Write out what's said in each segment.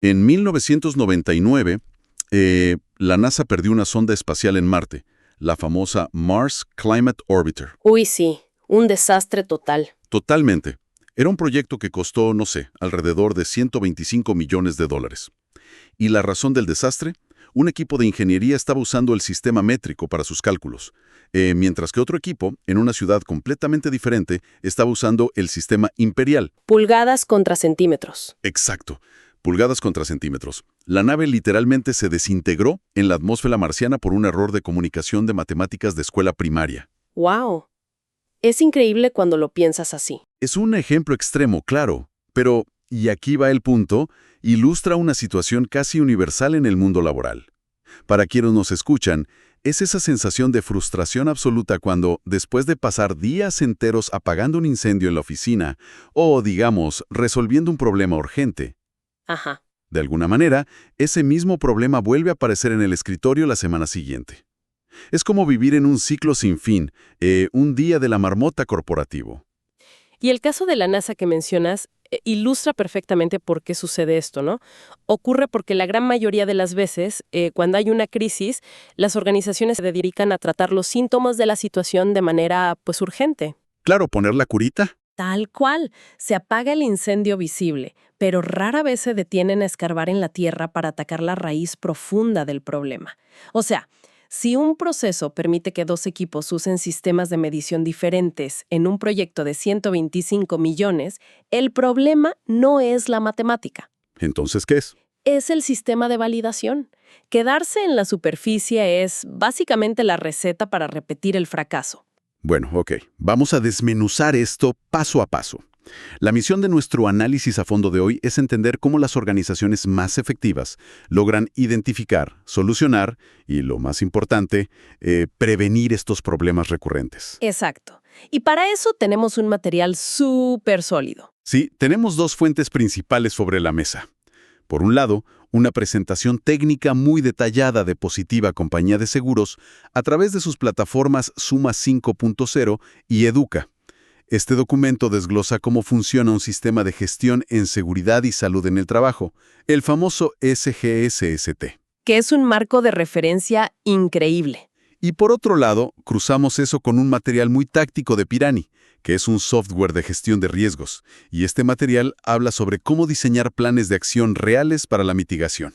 En 1999, la NASA perdió una sonda espacial en Marte, la famosa Mars Climate Orbiter. Uy, sí, un desastre total. Totalmente. Era un proyecto que costó, no sé, alrededor de $125 millones. ¿Y la razón del desastre? Un equipo de ingeniería estaba usando el sistema métrico para sus cálculos, mientras que otro equipo, en una ciudad completamente diferente, estaba usando el sistema imperial. Pulgadas contra centímetros. Exacto. Pulgadas contra centímetros. La nave literalmente se desintegró en la atmósfera marciana por un error de comunicación de matemáticas de escuela primaria. ¡Wow! Es increíble cuando lo piensas así. Es un ejemplo extremo, claro, pero, y aquí va el punto, ilustra una situación casi universal en el mundo laboral. Para quienes nos escuchan, es esa sensación de frustración absoluta cuando, después de pasar días enteros apagando un incendio en la oficina, o, digamos, resolviendo un problema urgente, Ajá. de alguna manera, ese mismo problema vuelve a aparecer en el escritorio la semana siguiente. Es como vivir en un ciclo sin fin, un día de la marmota corporativo. Y el caso de la NASA que mencionas ilustra perfectamente por qué sucede esto, ¿no? Ocurre porque la gran mayoría de las veces, cuando hay una crisis, las organizaciones se dedican a tratar los síntomas de la situación de manera, pues, urgente. Claro, poner la curita. Tal cual, se apaga el incendio visible, pero rara vez se detienen a escarbar en la tierra para atacar la raíz profunda del problema. O sea, si un proceso permite que dos equipos usen sistemas de medición diferentes en un proyecto de 125 millones, el problema no es la matemática, Entonces, ¿qué es? es el sistema de validación. Quedarse en la superficie es básicamente la receta para repetir el fracaso. Bueno, ok. Vamos a desmenuzar esto paso a paso. La misión de nuestro análisis a fondo de hoy es entender cómo las organizaciones más efectivas logran identificar, solucionar y, lo más importante, prevenir estos problemas recurrentes. Exacto. Y para eso tenemos un material súper sólido. Sí, tenemos dos fuentes principales sobre la mesa. Por un lado, una presentación técnica muy detallada de Positiva Compañía de Seguros a través de sus plataformas Suma 5.0 y Educa. Este documento desglosa cómo funciona un sistema de gestión en seguridad y salud en el trabajo, el famoso SGSST. Que es un marco de referencia increíble. Y por otro lado, cruzamos eso con un material muy táctico de Pirani, que es un software de gestión de riesgos, y este material habla sobre cómo diseñar planes de acción reales para la mitigación.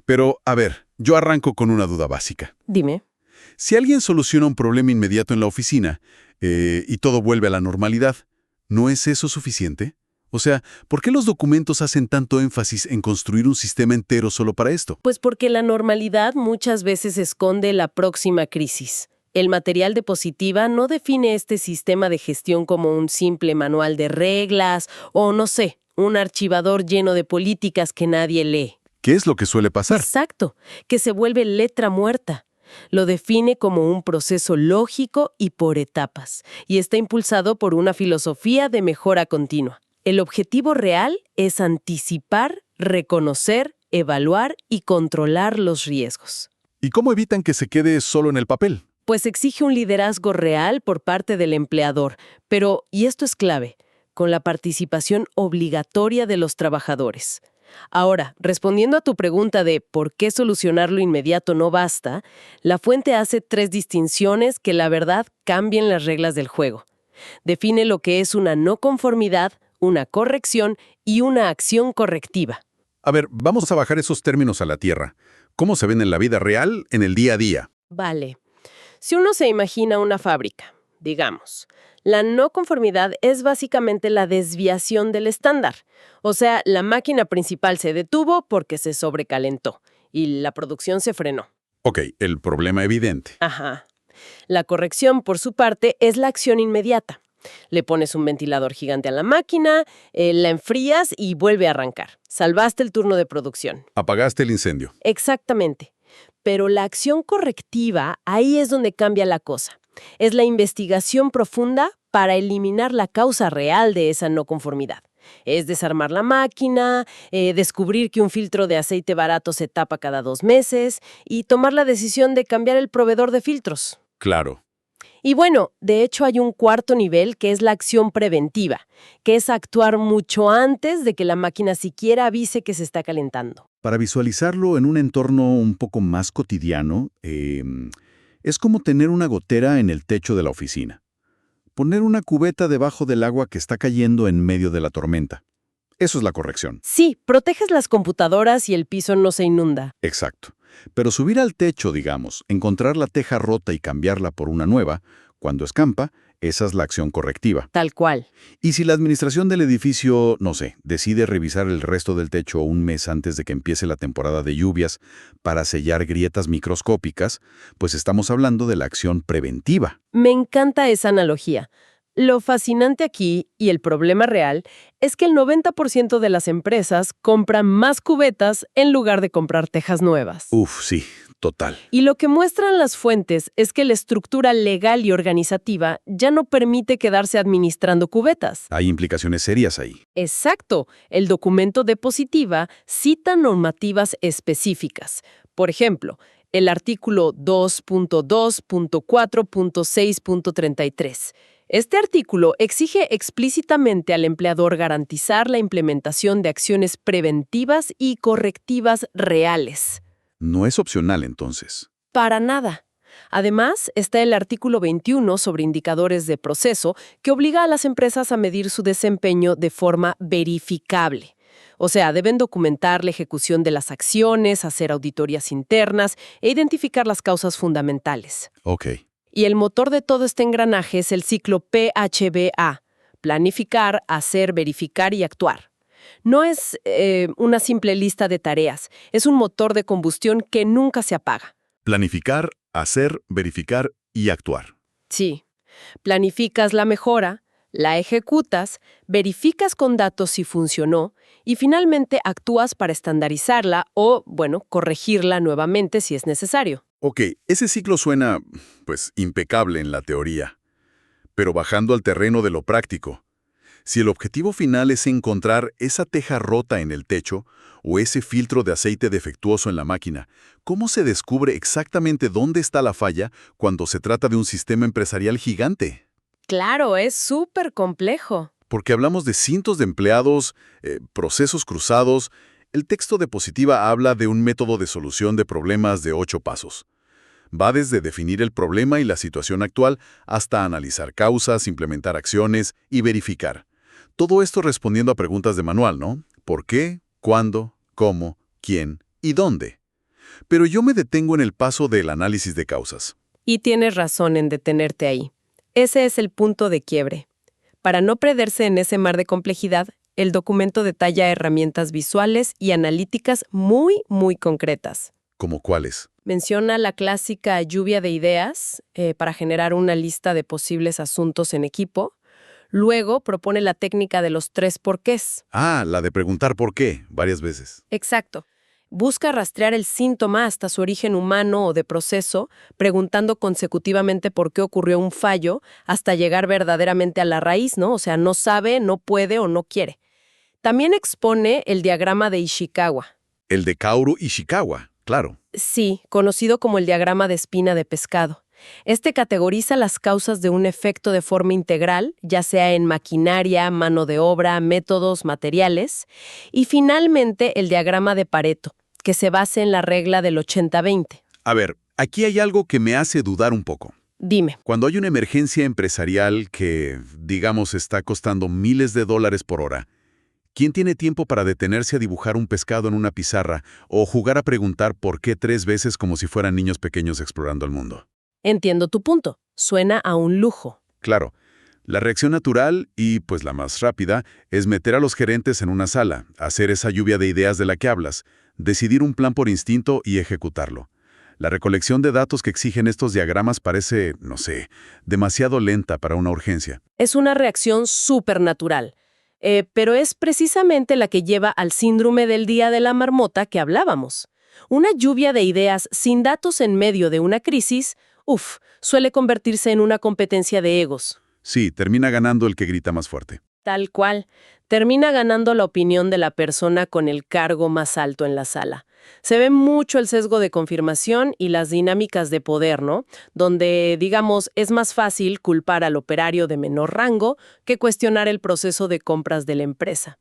Pero, a ver, yo arranco con una duda básica. Dime. Si alguien soluciona un problema inmediato en la oficina y todo vuelve a la normalidad, ¿no es eso suficiente? O sea, ¿por qué los documentos hacen tanto énfasis en construir un sistema entero solo para esto? Pues porque la normalidad muchas veces esconde la próxima crisis. El material de Positiva no define este sistema de gestión como un simple manual de reglas o, no sé, un archivador lleno de políticas que nadie lee. ¿Qué es lo que suele pasar? Exacto, que se vuelve letra muerta. Lo define como un proceso lógico y por etapas, y está impulsado por una filosofía de mejora continua. El objetivo real es anticipar, reconocer, evaluar y controlar los riesgos. ¿Y cómo evitan que se quede solo en el papel? Pues exige un liderazgo real por parte del empleador, pero, y esto es clave, con la participación obligatoria de los trabajadores. Ahora, respondiendo a tu pregunta de por qué solucionar lo inmediato no basta, la fuente hace 3 distinciones que la verdad cambian las reglas del juego. Define lo que es una no conformidad, una corrección y una acción correctiva. A ver, vamos a bajar esos términos a la tierra. ¿Cómo se ven en la vida real, en el día a día? Vale. Si uno se imagina una fábrica, digamos, la no conformidad es básicamente la desviación del estándar. O sea, la máquina principal se detuvo porque se sobrecalentó y la producción se frenó. Ok, el problema evidente. Ajá. La corrección, por su parte, es la acción inmediata. Le pones un ventilador gigante a la máquina, la enfrías y vuelve a arrancar. Salvaste el turno de producción. Apagaste el incendio. Exactamente. Pero la acción correctiva, ahí es donde cambia la cosa. Es la investigación profunda para eliminar la causa real de esa no conformidad. Es desarmar la máquina, descubrir que un filtro de aceite barato se tapa cada 2 meses y tomar la decisión de cambiar el proveedor de filtros. Claro. Y bueno, de hecho hay un cuarto nivel que es la acción preventiva, que es actuar mucho antes de que la máquina siquiera avise que se está calentando. Para visualizarlo en un entorno un poco más cotidiano, es como tener una gotera en el techo de la oficina. Poner una cubeta debajo del agua que está cayendo en medio de la tormenta. Eso es la corrección. Sí, proteges las computadoras y el piso no se inunda. Exacto. Pero subir al techo, digamos, encontrar la teja rota y cambiarla por una nueva, cuando escampa, esa es la acción correctiva. Tal cual. Y si la administración del edificio, no sé, decide revisar el resto del techo un mes antes de que empiece la temporada de lluvias para sellar grietas microscópicas, pues estamos hablando de la acción preventiva. Me encanta esa analogía. Lo fascinante aquí, y el problema real, es que el 90% de las empresas compran más cubetas en lugar de comprar tejas nuevas. Uf, sí, total. Y lo que muestran las fuentes es que la estructura legal y organizativa ya no permite quedarse administrando cubetas. Hay implicaciones serias ahí. Exacto. El documento de Positiva cita normativas específicas. Por ejemplo, el artículo 2.2.4.6.33. Este artículo exige explícitamente al empleador garantizar la implementación de acciones preventivas y correctivas reales. No es opcional, entonces. Para nada. Además, está el artículo 21 sobre indicadores de proceso que obliga a las empresas a medir su desempeño de forma verificable. O sea, deben documentar la ejecución de las acciones, hacer auditorías internas e identificar las causas fundamentales. Ok. Y el motor de todo este engranaje es el ciclo PHBA: planificar, hacer, verificar y actuar. No es una simple lista de tareas, es un motor de combustión que nunca se apaga. Planificar, hacer, verificar y actuar. Sí, planificas la mejora, la ejecutas, verificas con datos si funcionó y finalmente actúas para estandarizarla o, bueno, corregirla nuevamente si es necesario. Ok, ese ciclo suena, pues, impecable en la teoría. Pero bajando al terreno de lo práctico, si el objetivo final es encontrar esa teja rota en el techo o ese filtro de aceite defectuoso en la máquina, ¿cómo se descubre exactamente dónde está la falla cuando se trata de un sistema empresarial gigante? Claro, es súper complejo. Porque hablamos de cientos de empleados, procesos cruzados. El texto de Positiva habla de un método de solución de problemas de 8 pasos. Va desde definir el problema y la situación actual hasta analizar causas, implementar acciones y verificar. Todo esto respondiendo a preguntas de manual, ¿no? ¿Por qué? ¿Cuándo? ¿Cómo? ¿Quién? ¿Y dónde? Pero yo me detengo en el paso del análisis de causas. Y tienes razón en detenerte ahí. Ese es el punto de quiebre. Para no perderse en ese mar de complejidad, el documento detalla herramientas visuales y analíticas muy, muy concretas. ¿Cómo cuáles? Menciona la clásica lluvia de ideas para generar una lista de posibles asuntos en equipo. Luego propone la técnica de los 3 porqués. Ah, la de preguntar por qué, varias veces. Exacto. Busca rastrear el síntoma hasta su origen humano o de proceso, preguntando consecutivamente por qué ocurrió un fallo, hasta llegar verdaderamente a la raíz, ¿no? O sea, no sabe, no puede o no quiere. También expone el diagrama de Ishikawa. El de Kaoru Ishikawa, claro. Sí, conocido como el diagrama de espina de pescado. Este categoriza las causas de un efecto de forma integral, ya sea en maquinaria, mano de obra, métodos, materiales. Y finalmente el diagrama de Pareto, que se basa en la regla del 80-20. A ver, aquí hay algo que me hace dudar un poco. Dime. Cuando hay una emergencia empresarial que, digamos, está costando miles de dólares por hora, ¿quién tiene tiempo para detenerse a dibujar un pescado en una pizarra o jugar a preguntar por qué 3 veces como si fueran niños pequeños explorando el mundo? Entiendo tu punto. Suena a un lujo. Claro, la reacción natural y, pues la más rápida, es meter a los gerentes en una sala, hacer esa lluvia de ideas de la que hablas, decidir un plan por instinto y ejecutarlo. La recolección de datos que exigen estos diagramas parece, no sé, demasiado lenta para una urgencia. Es una reacción supernatural. Pero es precisamente la que lleva al síndrome del día de la marmota que hablábamos. Una lluvia de ideas sin datos en medio de una crisis, suele convertirse en una competencia de egos. Sí, termina ganando el que grita más fuerte. Tal cual. Termina ganando la opinión de la persona con el cargo más alto en la sala. Se ve mucho el sesgo de confirmación y las dinámicas de poder, ¿no? Donde, digamos, es más fácil culpar al operario de menor rango que cuestionar el proceso de compras de la empresa.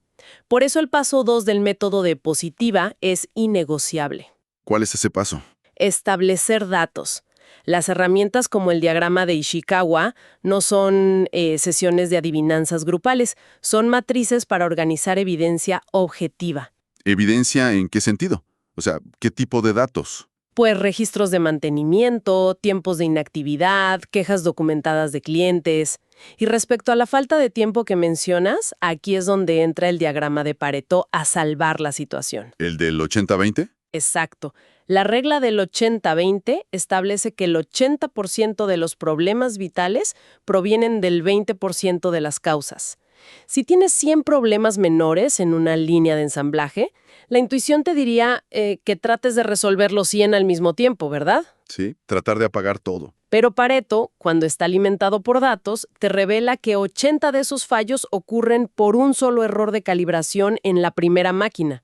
Por eso el paso 2 del método de positiva es innegociable. ¿Cuál es ese paso? Establecer datos. Las herramientas como el diagrama de Ishikawa no son sesiones de adivinanzas grupales, son matrices para organizar evidencia objetiva. ¿Evidencia en qué sentido? O sea, ¿qué tipo de datos? Pues registros de mantenimiento, tiempos de inactividad, quejas documentadas de clientes. Y respecto a la falta de tiempo que mencionas, aquí es donde entra el diagrama de Pareto a salvar la situación. ¿El del 80-20? Exacto. La regla del 80-20 establece que el 80% de los problemas vitales provienen del 20% de las causas. Si tienes 100 problemas menores en una línea de ensamblaje, la intuición te diría que trates de resolver los 100 al mismo tiempo, ¿verdad? Sí, tratar de apagar todo. Pero Pareto, cuando está alimentado por datos, te revela que 80 de esos fallos ocurren por un solo error de calibración en la primera máquina.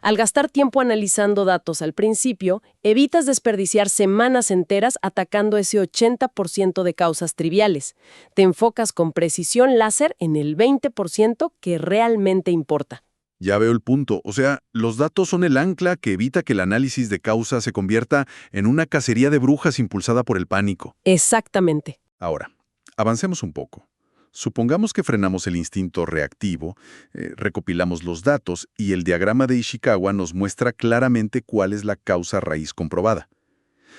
Al gastar tiempo analizando datos al principio, evitas desperdiciar semanas enteras atacando ese 80% de causas triviales. Te enfocas con precisión láser en el 20% que realmente importa. Ya veo el punto. O sea, los datos son el ancla que evita que el análisis de causa se convierta en una cacería de brujas impulsada por el pánico. Exactamente. Ahora, avancemos un poco. Supongamos que frenamos el instinto reactivo, recopilamos los datos y el diagrama de Ishikawa nos muestra claramente cuál es la causa raíz comprobada.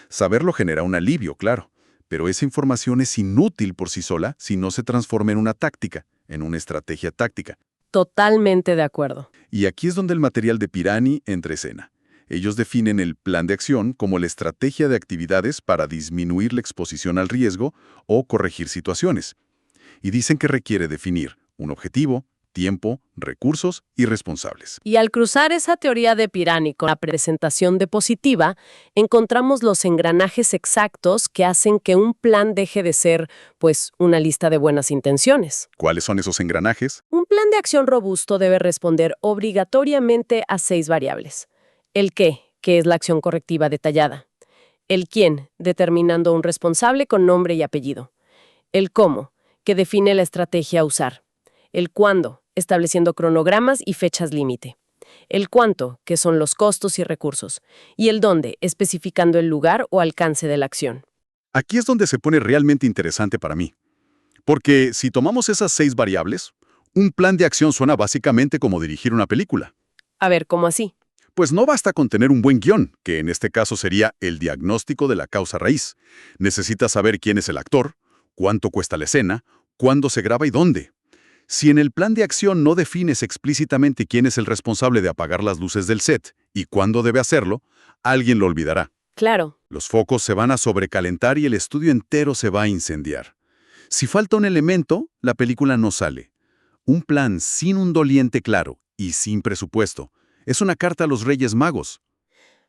Saberlo genera un alivio, claro, pero esa información es inútil por sí sola si no se transforma en una táctica, en una estrategia táctica. Totalmente de acuerdo. Y aquí es donde el material de Pirani entra en escena. Ellos definen el plan de acción como la estrategia de actividades para disminuir la exposición al riesgo o corregir situaciones. Y dicen que requiere definir un objetivo, tiempo, recursos y responsables. Y al cruzar esa teoría de Pirani con la presentación diapositiva, encontramos los engranajes exactos que hacen que un plan deje de ser, pues, una lista de buenas intenciones. ¿Cuáles son esos engranajes? Un plan de acción robusto debe responder obligatoriamente a 6 variables. El qué, que es la acción correctiva detallada. El quién, determinando un responsable con nombre y apellido. El cómo, que define la estrategia a usar. El cuándo, estableciendo cronogramas y fechas límite. El cuánto, que son los costos y recursos. Y el dónde, especificando el lugar o alcance de la acción. Aquí es donde se pone realmente interesante para mí. Porque si tomamos esas 6 variables, un plan de acción suena básicamente como dirigir una película. A ver, ¿cómo así? Pues no basta con tener un buen guión, que en este caso sería el diagnóstico de la causa raíz. Necesitas saber quién es el actor, cuánto cuesta la escena, cuándo se graba y dónde. Si en el plan de acción no defines explícitamente quién es el responsable de apagar las luces del set y cuándo debe hacerlo, alguien lo olvidará. Claro. Los focos se van a sobrecalentar y el estudio entero se va a incendiar. Si falta un elemento, la película no sale. Un plan sin un doliente claro y sin presupuesto es una carta a los Reyes Magos.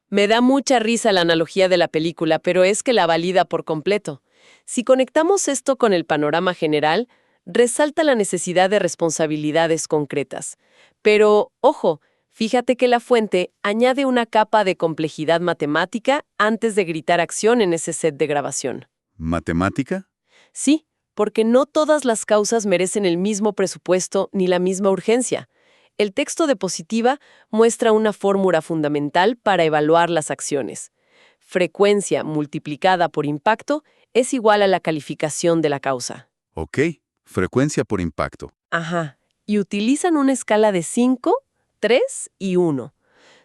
Me da mucha risa la analogía de la película, pero es que la valida por completo. Si conectamos esto con el panorama general, resalta la necesidad de responsabilidades concretas. Pero, ojo, fíjate que la fuente añade una capa de complejidad matemática antes de gritar acción en ese set de grabación. ¿Matemática? Sí, porque no todas las causas merecen el mismo presupuesto ni la misma urgencia. El texto de Positiva muestra una fórmula fundamental para evaluar las acciones. Frecuencia multiplicada por impacto es igual a la calificación de la causa. Ok, frecuencia por impacto. Ajá, y utilizan una escala de 5, 3 y 1.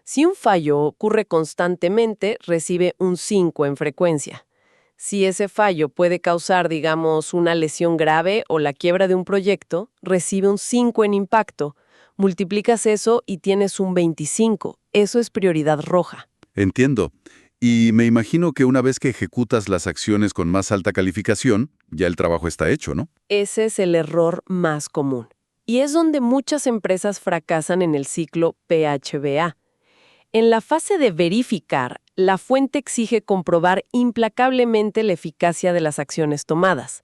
Si un fallo ocurre constantemente, recibe un 5 en frecuencia. Si ese fallo puede causar, digamos, una lesión grave o la quiebra de un proyecto, recibe un 5 en impacto. Multiplicas eso y tienes un 25. Eso es prioridad roja. Entiendo. Y me imagino que una vez que ejecutas las acciones con más alta calificación, ya el trabajo está hecho, ¿no? Ese es el error más común. Y es donde muchas empresas fracasan en el ciclo PHBA. En la fase de verificar, la fuente exige comprobar implacablemente la eficacia de las acciones tomadas.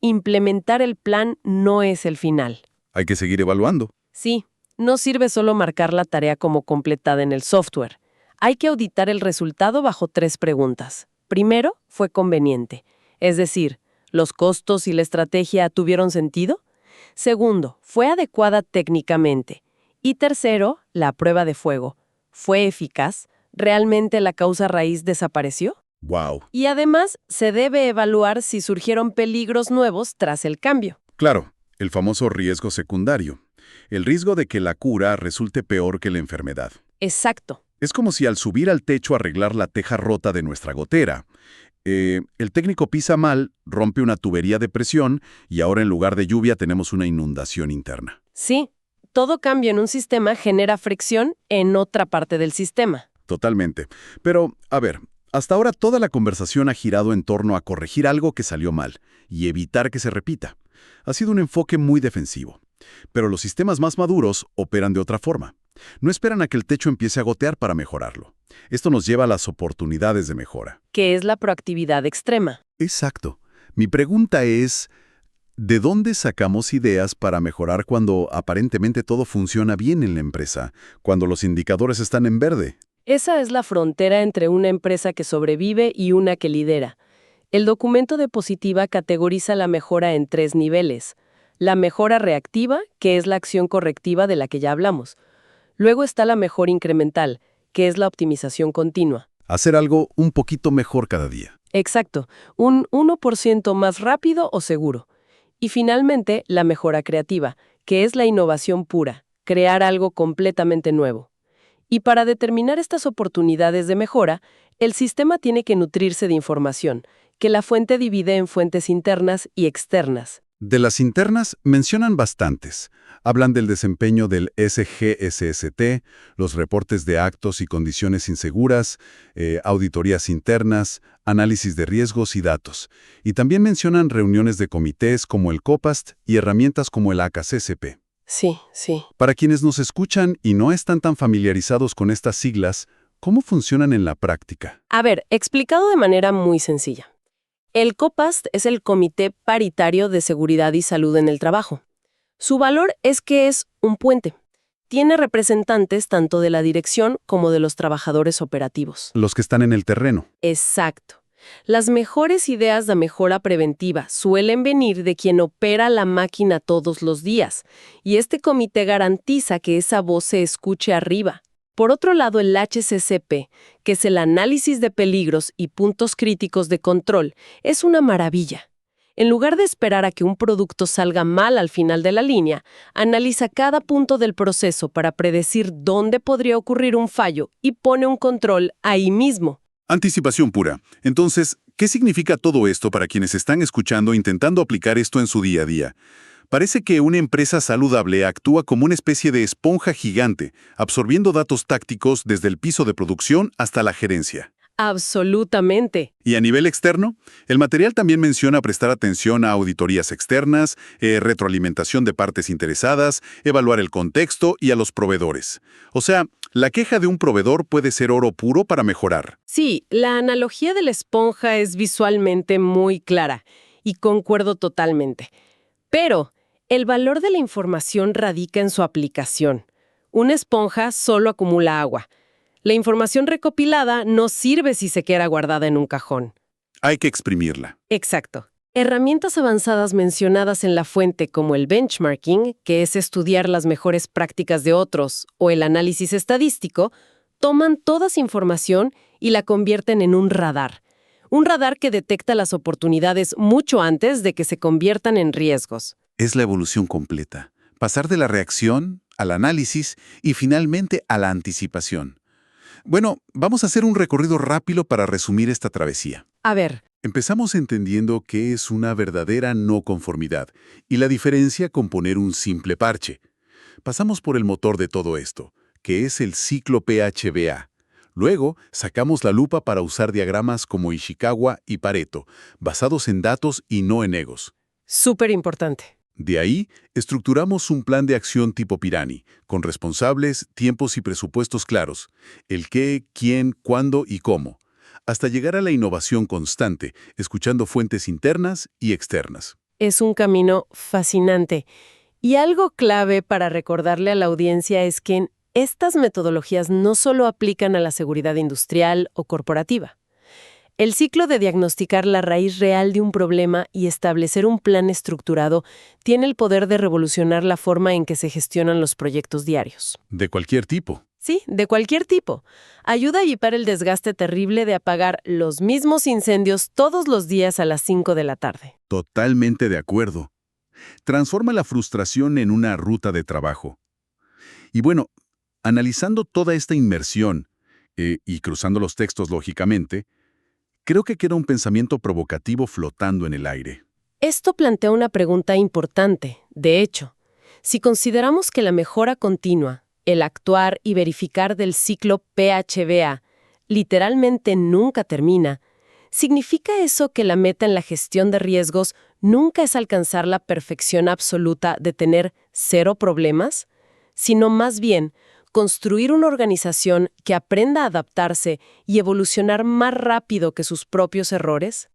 Implementar el plan no es el final. Hay que seguir evaluando. Sí, no sirve solo marcar la tarea como completada en el software. Hay que auditar el resultado bajo 3 preguntas. Primero, ¿fue conveniente? Es decir, ¿los costos y la estrategia tuvieron sentido? Segundo, ¿fue adecuada técnicamente? Y tercero, la prueba de fuego. ¿Fue eficaz? ¿Realmente la causa raíz desapareció? Wow. Y además, se debe evaluar si surgieron peligros nuevos tras el cambio. Claro, el famoso riesgo secundario. El riesgo de que la cura resulte peor que la enfermedad. Exacto. Es como si al subir al techo a arreglar la teja rota de nuestra gotera, el técnico pisa mal, rompe una tubería de presión y ahora en lugar de lluvia tenemos una inundación interna. Sí, todo cambio en un sistema genera fricción en otra parte del sistema. Totalmente. Pero, a ver, hasta ahora toda la conversación ha girado en torno a corregir algo que salió mal y evitar que se repita. Ha sido un enfoque muy defensivo. Pero los sistemas más maduros operan de otra forma. No esperan a que el techo empiece a gotear para mejorarlo. Esto nos lleva a las oportunidades de mejora. Que es la proactividad extrema. Exacto. Mi pregunta es, ¿de dónde sacamos ideas para mejorar cuando aparentemente todo funciona bien en la empresa, cuando los indicadores están en verde? Esa es la frontera entre una empresa que sobrevive y una que lidera. El documento de Positiva categoriza la mejora en 3 niveles. La mejora reactiva, que es la acción correctiva de la que ya hablamos. Luego está la mejora incremental, que es la optimización continua. Hacer algo un poquito mejor cada día. Exacto, un 1% más rápido o seguro. Y finalmente, la mejora creativa, que es la innovación pura, crear algo completamente nuevo. Y para determinar estas oportunidades de mejora, el sistema tiene que nutrirse de información, que la fuente divide en fuentes internas y externas. De las internas mencionan bastantes. Hablan del desempeño del SGSST, los reportes de actos y condiciones inseguras, auditorías internas, análisis de riesgos y datos. Y también mencionan reuniones de comités como el COPAST y herramientas como el ACACSP. Sí, sí. Para quienes nos escuchan y no están tan familiarizados con estas siglas, ¿cómo funcionan en la práctica? A ver, explicado de manera muy sencilla. El COPAST es el Comité Paritario de Seguridad y Salud en el Trabajo. Su valor es que es un puente. Tiene representantes tanto de la dirección como de los trabajadores operativos. Los que están en el terreno. Exacto. Las mejores ideas de mejora preventiva suelen venir de quien opera la máquina todos los días, y este comité garantiza que esa voz se escuche arriba. Por otro lado, el HCCP, que es el análisis de peligros y puntos críticos de control, es una maravilla. En lugar de esperar a que un producto salga mal al final de la línea, analiza cada punto del proceso para predecir dónde podría ocurrir un fallo y pone un control ahí mismo. Anticipación pura. Entonces, ¿qué significa todo esto para quienes están escuchando intentando aplicar esto en su día a día? Parece que una empresa saludable actúa como una especie de esponja gigante, absorbiendo datos tácticos desde el piso de producción hasta la gerencia. Absolutamente. Y a nivel externo, el material también menciona prestar atención a auditorías externas, retroalimentación de partes interesadas, evaluar el contexto y a los proveedores. O sea, la queja de un proveedor puede ser oro puro para mejorar. Sí, la analogía de la esponja es visualmente muy clara, y concuerdo totalmente. Pero el valor de la información radica en su aplicación. Una esponja solo acumula agua. La información recopilada no sirve si se queda guardada en un cajón. Hay que exprimirla. Exacto. Herramientas avanzadas mencionadas en la fuente como el benchmarking, que es estudiar las mejores prácticas de otros, o el análisis estadístico, toman toda esa información y la convierten en un radar. Un radar que detecta las oportunidades mucho antes de que se conviertan en riesgos. Es la evolución completa. Pasar de la reacción al análisis y finalmente a la anticipación. Bueno, vamos a hacer un recorrido rápido para resumir esta travesía. A ver. Empezamos entendiendo qué es una verdadera no conformidad y la diferencia con poner un simple parche. Pasamos por el motor de todo esto, que es el ciclo PHBA. Luego, sacamos la lupa para usar diagramas como Ishikawa y Pareto, basados en datos y no en egos. Súper importante. De ahí, estructuramos un plan de acción tipo Pirani, con responsables, tiempos y presupuestos claros, el qué, quién, cuándo y cómo, hasta llegar a la innovación constante, escuchando fuentes internas y externas. Es un camino fascinante. Y algo clave para recordarle a la audiencia es que estas metodologías no solo aplican a la seguridad industrial o corporativa. El ciclo de diagnosticar la raíz real de un problema y establecer un plan estructurado tiene el poder de revolucionar la forma en que se gestionan los proyectos diarios. De cualquier tipo. Sí, de cualquier tipo. Ayuda a evitar el desgaste terrible de apagar los mismos incendios todos los días a las 5 de la tarde. Totalmente de acuerdo. Transforma la frustración en una ruta de trabajo. Y bueno, analizando toda esta inmersión, y cruzando los textos lógicamente, creo que queda un pensamiento provocativo flotando en el aire. Esto plantea una pregunta importante. De hecho, si consideramos que la mejora continua, el actuar y verificar del ciclo PHBA, literalmente nunca termina, ¿significa eso que la meta en la gestión de riesgos nunca es alcanzar la perfección absoluta de tener cero problemas, sino más bien construir una organización que aprenda a adaptarse y evolucionar más rápido que sus propios errores?